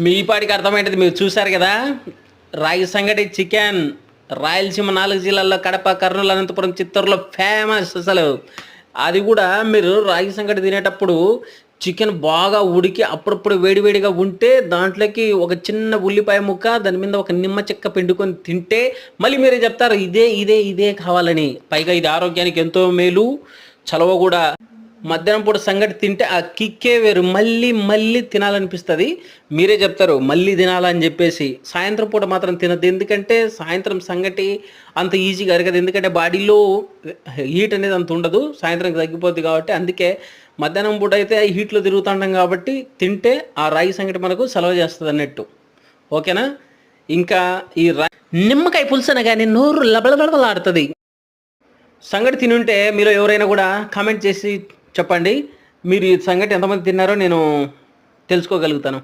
మీ పాటికి అర్థమైంది, మీరు చూశారు కదా. రాగి సంగటి చికెన్ రాయలసీమ 4 జిల్లాల్లో కడప, కర్నూలు, అనంతపురం, చిత్తూరులో ఫేమస్ అసలు. అది కూడా మీరు రాగి సంగటి తినేటప్పుడు చికెన్ బాగా ఉడికి అప్పుడప్పుడు వేడివేడిగా ఉంటే దాంట్లోకి ఒక చిన్న ఉల్లిపాయ ముక్క, దాని మీద ఒక నిమ్మ చెక్క పిండుకొని తింటే మళ్ళీ మీరే చెప్తారు ఇదే ఇదే ఇదే కావాలని. పైగా ఇది ఆరోగ్యానికి ఎంతో మేలు, చలవ కూడా. మధ్యాహ్నం పూట సంగటి తింటే ఆ కిక్కే వేరు, మళ్ళీ మళ్ళీ తినాలనిపిస్తుంది. మీరే చెప్తారు మళ్ళీ తినాలని చెప్పేసి. సాయంత్రం పూట మాత్రం తినద్దు, ఎందుకంటే సాయంత్రం సంగటి అంత ఈజీగా అరగదు, ఎందుకంటే బాడీలో హీట్ అనేది అంత ఉండదు, సాయంత్రం తగ్గిపోద్ది కాబట్టి. అందుకే మధ్యాహ్నం పూట అయితే హీట్లో తిరుగుతుంటాం కాబట్టి తింటే ఆ రాగి సంగటి మనకు సెలవు చేస్తుంది అన్నట్టు. ఓకేనా. ఇంకా ఈ నిమ్మకాయ పులుసు అనగానే నోరు లబలబలబలాడుతుంది. సంగటి తినుంటే మీలో ఎవరైనా కూడా కామెంట్ చేసి చెప్పండి, మీరు ఈ సంగటి ఎంతమంది తిన్నారో నేను తెలుసుకోగలుగుతాను.